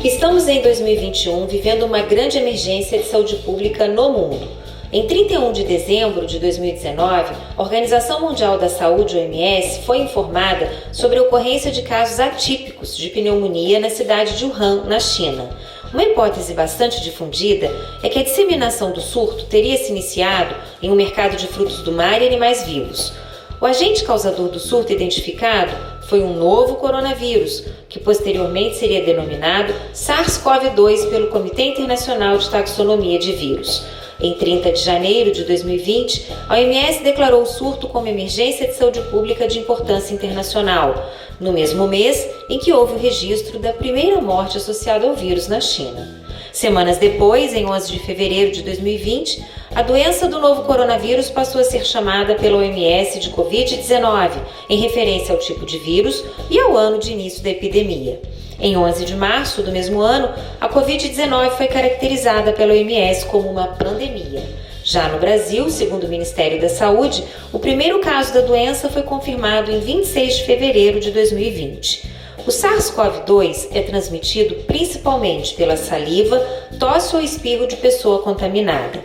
Estamos em 2021 vivendo uma grande emergência de saúde pública no mundo. Em 31 de dezembro de 2019, a Organização Mundial da Saúde, OMS, foi informada sobre a ocorrência de casos atípicos de pneumonia na cidade de Wuhan, na China. Uma hipótese bastante difundida é que a disseminação do surto teria se iniciado em um mercado de frutos do mar e animais vivos. O agente causador do surto identificado foi um novo coronavírus, que posteriormente seria denominado SARS-CoV-2 pelo Comitê Internacional de Taxonomia de Vírus. Em 30 de janeiro de 2020, a OMS declarou o surto como emergência de saúde pública de importância internacional, no mesmo mês em que houve o registro da primeira morte associada ao vírus na China. Semanas depois, em 11 de fevereiro de 2020, a doença do novo coronavírus passou a ser chamada pela OMS de Covid-19, em referência ao tipo de vírus e ao ano de início da epidemia. Em 11 de março do mesmo ano, a Covid-19 foi caracterizada pela OMS como uma pandemia. Já no Brasil, segundo o Ministério da Saúde, o primeiro caso da doença foi confirmado em 26 de fevereiro de 2020. O SARS-CoV-2 é transmitido principalmente pela saliva, tosse ou espirro de pessoa contaminada.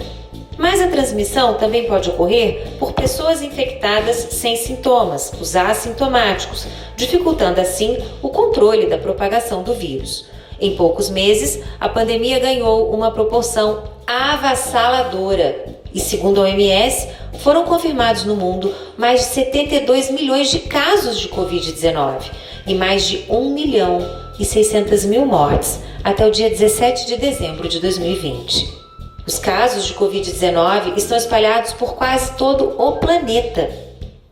Mas a transmissão também pode ocorrer por pessoas infectadas sem sintomas, os assintomáticos, dificultando assim o controle da propagação do vírus. Em poucos meses, a pandemia ganhou uma proporção avassaladora e, segundo a OMS, foram confirmados no mundo mais de 72 milhões de casos de Covid-19 e mais de 1.600.000 mortes até o dia 17 de dezembro de 2020. Os casos de Covid-19 estão espalhados por quase todo o planeta.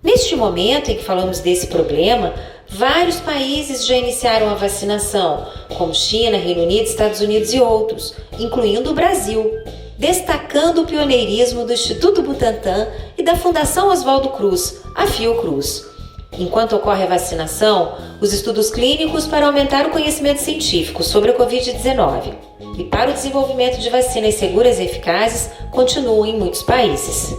Neste momento em que falamos desse problema, vários países já iniciaram a vacinação, como China, Reino Unido, Estados Unidos e outros, incluindo o Brasil, destacando o pioneirismo do Instituto Butantan e da Fundação Oswaldo Cruz, a Fiocruz. Enquanto ocorre a vacinação, os estudos clínicos para aumentar o conhecimento científico sobre a Covid-19 e para o desenvolvimento de vacinas seguras e eficazes continuam em muitos países.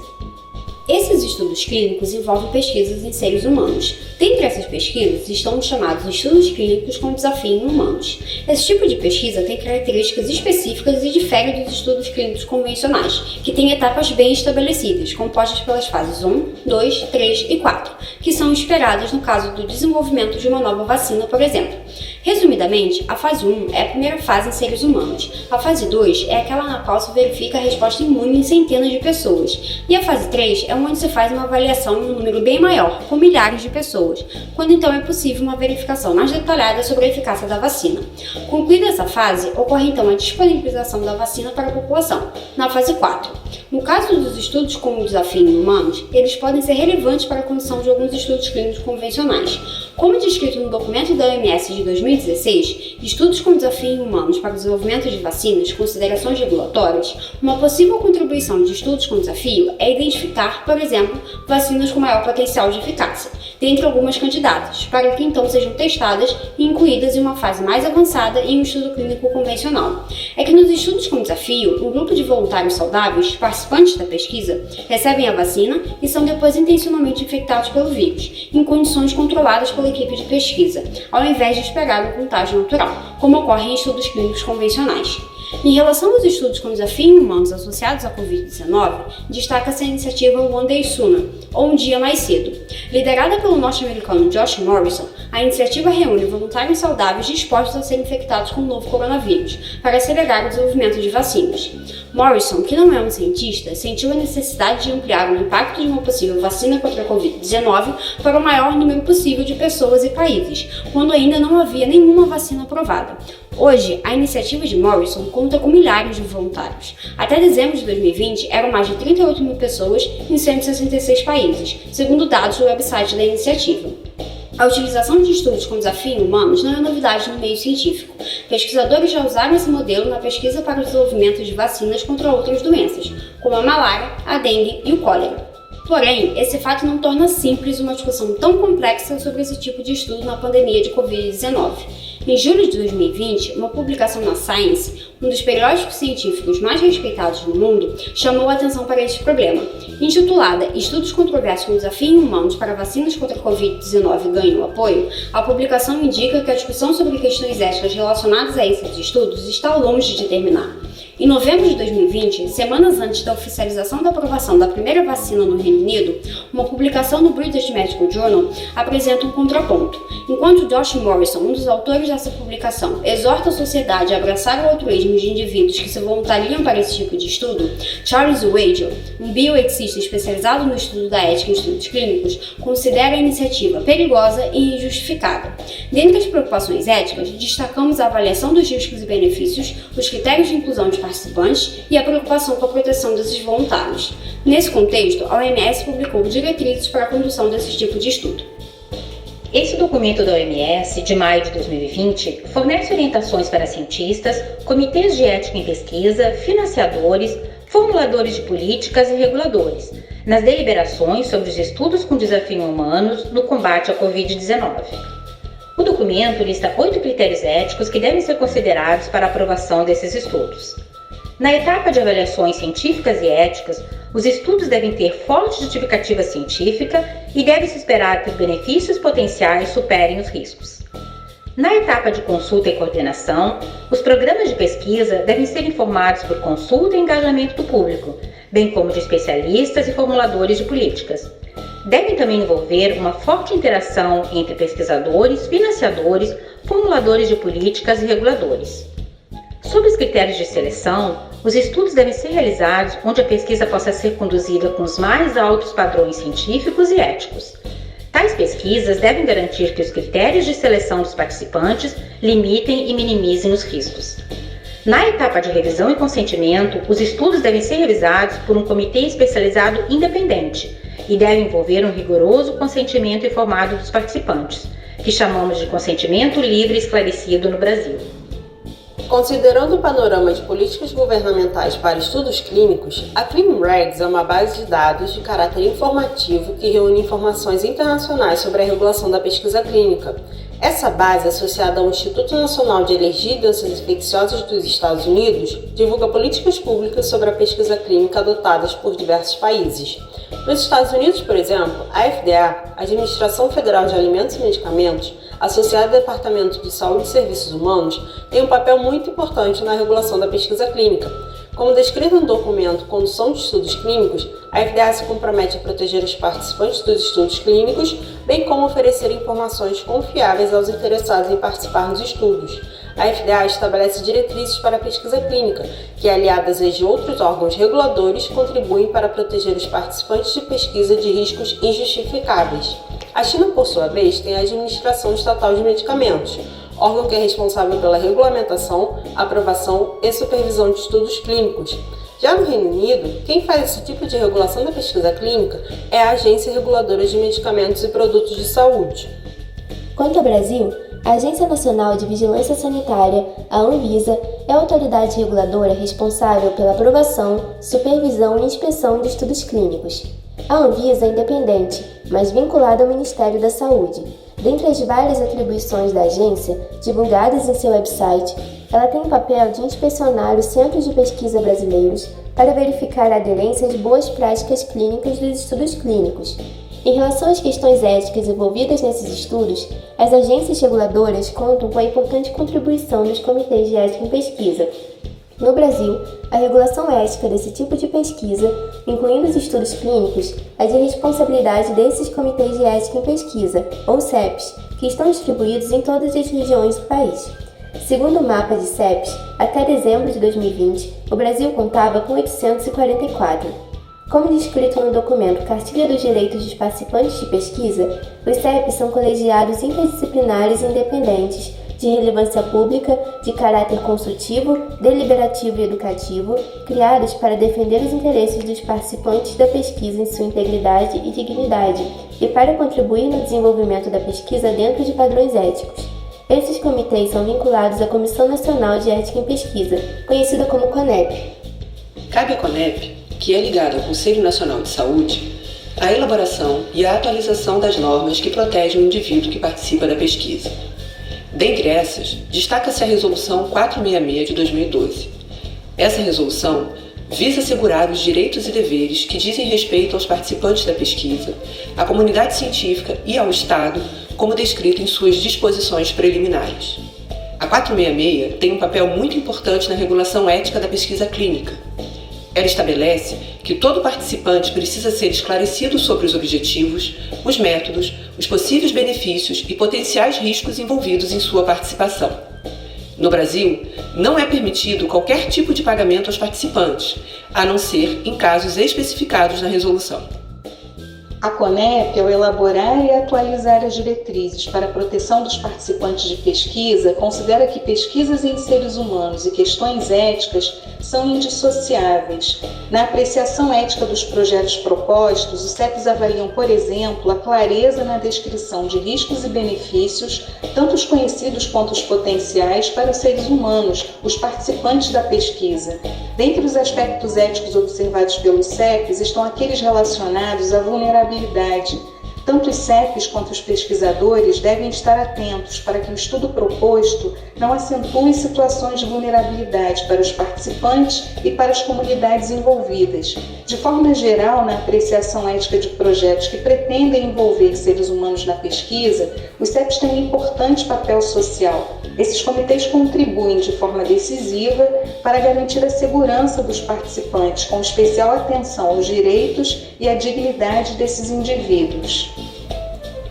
Esses estudos clínicos envolvem pesquisas em seres humanos. Dentre essas pesquisas estão os chamados estudos clínicos com desafio em humanos. Esse tipo de pesquisa tem características específicas e difere dos estudos clínicos convencionais, que têm etapas bem estabelecidas, compostas pelas fases 1, 2, 3 e 4, que são esperadas no caso do desenvolvimento de uma nova vacina, por exemplo. Resumidamente, a fase 1 é a primeira fase em seres humanos, a fase 2 é aquela na qual se verifica a resposta imune em centenas de pessoas, e a fase 3 é onde se faz uma avaliação em um número bem maior, com milhares de pessoas, quando então é possível uma verificação mais detalhada sobre a eficácia da vacina. Concluída essa fase, ocorre então a disponibilização da vacina para a população, na fase 4. No caso dos estudos com desafio em humanos, eles podem ser relevantes para a condução de alguns estudos clínicos convencionais. Como descrito no documento da OMS de 2016, estudos com desafio em humanos para o desenvolvimento de vacinas, considerações regulatórias, uma possível contribuição de estudos com desafio é identificar, por exemplo, vacinas com maior potencial de eficácia, dentre algumas candidatas, para que então sejam testadas e incluídas em uma fase mais avançada em um estudo clínico convencional. É que nos estudos com desafio, um grupo de voluntários saudáveis, participantes da pesquisa, recebem a vacina e são depois intencionalmente infectados pelo vírus, em condições controladas pela equipe de pesquisa, ao invés de esperar um contágio natural, como ocorre em estudos clínicos convencionais. Em relação aos estudos com desafio em humanos associados à Covid-19, destaca-se a iniciativa One Day Sooner, ou Um Dia Mais Cedo. Liderada pelo norte-americano Josh Morrison, a iniciativa reúne voluntários saudáveis dispostos a serem infectados com o novo coronavírus, para acelerar o desenvolvimento de vacinas. Morrison, que não é um cientista, sentiu a necessidade de ampliar o impacto de uma possível vacina contra a Covid-19 para o maior número possível de pessoas e países, quando ainda não havia nenhuma vacina aprovada. Hoje, a iniciativa de Morrison conta com milhares de voluntários. Até dezembro de 2020, eram mais de 38 mil pessoas em 166 países, segundo dados do website da iniciativa. A utilização de estudos com desafio em humanos não é novidade no meio científico. Pesquisadores já usaram esse modelo na pesquisa para o desenvolvimento de vacinas contra outras doenças, como a malária, a dengue e o cólera. Porém, esse fato não torna simples uma discussão tão complexa sobre esse tipo de estudo na pandemia de Covid-19. Em julho de 2020, uma publicação na Science, um dos periódicos científicos mais respeitados no mundo, chamou a atenção para este problema. Intitulada Estudos Controversos com Desafio em Humanos para Vacinas contra a Covid-19 ganham apoio, a publicação indica que a discussão sobre questões éticas relacionadas a esses estudos está longe de terminar. Em novembro de 2020, semanas antes da oficialização da aprovação da primeira vacina no Reino Unido, uma publicação no British Medical Journal apresenta um contraponto. Enquanto Josh Morrison, um dos autores dessa publicação, exorta a sociedade a abraçar o altruísmo de indivíduos que se voluntariam para esse tipo de estudo, Charles Weigel, um bioeticista especializado no estudo da ética em estudos clínicos, considera a iniciativa perigosa e injustificada. Dentre as preocupações éticas, destacamos a avaliação dos riscos e benefícios, os critérios de inclusão de participantes e a preocupação com a proteção desses voluntários. Nesse contexto, a OMS publicou diretrizes para a condução desse tipo de estudo. Esse documento da OMS, de maio de 2020, fornece orientações para cientistas, comitês de ética em pesquisa, financiadores, formuladores de políticas e reguladores, nas deliberações sobre os estudos com desafio em humanos no combate à Covid-19. O documento lista 8 critérios éticos que devem ser considerados para a aprovação desses estudos. Na etapa de avaliações científicas e éticas, os estudos devem ter forte justificativa científica e deve-se esperar que os benefícios potenciais superem os riscos. Na etapa de consulta e coordenação, os programas de pesquisa devem ser informados por consulta e engajamento do público, bem como de especialistas e formuladores de políticas. Devem também envolver uma forte interação entre pesquisadores, financiadores, formuladores de políticas e reguladores. Sob os critérios de seleção, os estudos devem ser realizados onde a pesquisa possa ser conduzida com os mais altos padrões científicos e éticos. Tais pesquisas devem garantir que os critérios de seleção dos participantes limitem e minimizem os riscos. Na etapa de revisão e consentimento, os estudos devem ser revisados por um comitê especializado independente e devem envolver um rigoroso consentimento informado dos participantes, que chamamos de consentimento livre e esclarecido no Brasil. Considerando o panorama de políticas governamentais para estudos clínicos, a ClinRegs é uma base de dados de caráter informativo que reúne informações internacionais sobre a regulação da pesquisa clínica. Essa base, associada ao Instituto Nacional de Alergia e Doenças Infecciosas dos Estados Unidos, divulga políticas públicas sobre a pesquisa clínica adotadas por diversos países. Nos Estados Unidos, por exemplo, a FDA, Administração Federal de Alimentos e Medicamentos, associada ao Departamento de Saúde e Serviços Humanos, tem um papel muito importante na regulação da pesquisa clínica. Como descrito no documento Condução de Estudos Clínicos, a FDA se compromete a proteger os participantes dos estudos clínicos, bem como oferecer informações confiáveis aos interessados em participar dos estudos. A FDA estabelece diretrizes para a pesquisa clínica, que, aliadas às de outros órgãos reguladores, contribuem para proteger os participantes de pesquisa de riscos injustificáveis. A China, por sua vez, tem a Administração Estatal de Medicamentos, órgão que é responsável pela regulamentação, aprovação e supervisão de estudos clínicos. Já no Reino Unido, quem faz esse tipo de regulação da pesquisa clínica é a Agência Reguladora de Medicamentos e Produtos de Saúde. Quanto ao Brasil, a Agência Nacional de Vigilância Sanitária, a Anvisa, é a autoridade reguladora responsável pela aprovação, supervisão e inspeção de estudos clínicos. A Anvisa é independente, mas vinculada ao Ministério da Saúde. Dentre as várias atribuições da agência, divulgadas em seu website, ela tem o papel de inspecionar os centros de pesquisa brasileiros para verificar a aderência às boas práticas clínicas dos estudos clínicos. Em relação às questões éticas envolvidas nesses estudos, as agências reguladoras contam com a importante contribuição dos comitês de ética em pesquisa. No Brasil, a regulação ética desse tipo de pesquisa, incluindo os estudos clínicos, é de responsabilidade desses comitês de ética em pesquisa, ou CEPs, que estão distribuídos em todas as regiões do país. Segundo o mapa de CEPs, até dezembro de 2020, o Brasil contava com 844. Como descrito no documento Cartilha dos Direitos dos Participantes de Pesquisa, os CEPs são colegiados interdisciplinares e independentes, de relevância pública, de caráter consultivo, deliberativo e educativo, criados para defender os interesses dos participantes da pesquisa em sua integridade e dignidade e para contribuir no desenvolvimento da pesquisa dentro de padrões éticos. Esses comitês são vinculados à Comissão Nacional de Ética em Pesquisa, conhecida como CONEP. Cabe à CONEP, que é ligada ao Conselho Nacional de Saúde, a elaboração e a atualização das normas que protegem o indivíduo que participa da pesquisa. Dentre essas, destaca-se a Resolução 466 de 2012. Essa resolução visa assegurar os direitos e deveres que dizem respeito aos participantes da pesquisa, à comunidade científica e ao Estado, como descrito em suas disposições preliminares. A 466 tem um papel muito importante na regulação ética da pesquisa clínica. Ela estabelece que todo participante precisa ser esclarecido sobre os objetivos, os métodos, os possíveis benefícios e potenciais riscos envolvidos em sua participação. No Brasil, não é permitido qualquer tipo de pagamento aos participantes, a não ser em casos especificados na resolução. A CONEP, ao elaborar e atualizar as diretrizes para a proteção dos participantes de pesquisa, considera que pesquisas em seres humanos e questões éticas são indissociáveis. Na apreciação ética dos projetos propostos, os CEPs avaliam, por exemplo, a clareza na descrição de riscos e benefícios, tanto os conhecidos quanto os potenciais, para os seres humanos, os participantes da pesquisa. Dentre os aspectos éticos observados pelos CEPs estão aqueles relacionados à vulnerabilidade. Tanto os CEPs quanto os pesquisadores devem estar atentos para que o estudo proposto não acentue situações de vulnerabilidade para os participantes e para as comunidades envolvidas. De forma geral, na apreciação ética de projetos que pretendem envolver seres humanos na pesquisa, os CEPs têm um importante papel social. Esses comitês contribuem de forma decisiva para garantir a segurança dos participantes, com especial atenção aos direitos e à dignidade desses indivíduos.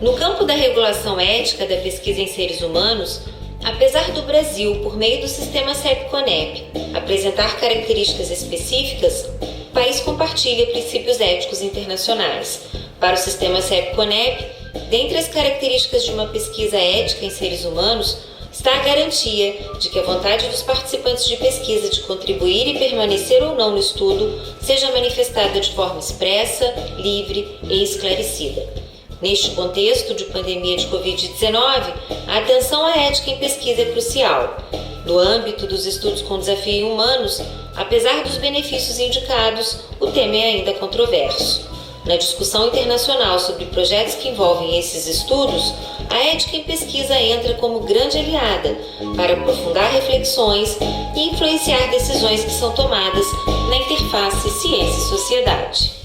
No campo da regulação ética da pesquisa em seres humanos, apesar do Brasil, por meio do sistema CEP-CONEP, apresentar características específicas, o país compartilha princípios éticos internacionais. Para o sistema CEP-CONEP, dentre as características de uma pesquisa ética em seres humanos, está a garantia de que a vontade dos participantes de pesquisa de contribuir e permanecer ou não no estudo seja manifestada de forma expressa, livre e esclarecida. Neste contexto de pandemia de Covid-19, a atenção à ética em pesquisa é crucial. No âmbito dos estudos com desafio em humanos, apesar dos benefícios indicados, o tema é ainda controverso. Na discussão internacional sobre projetos que envolvem esses estudos, a ética em pesquisa entra como grande aliada para aprofundar reflexões e influenciar decisões que são tomadas na interface ciência e sociedade.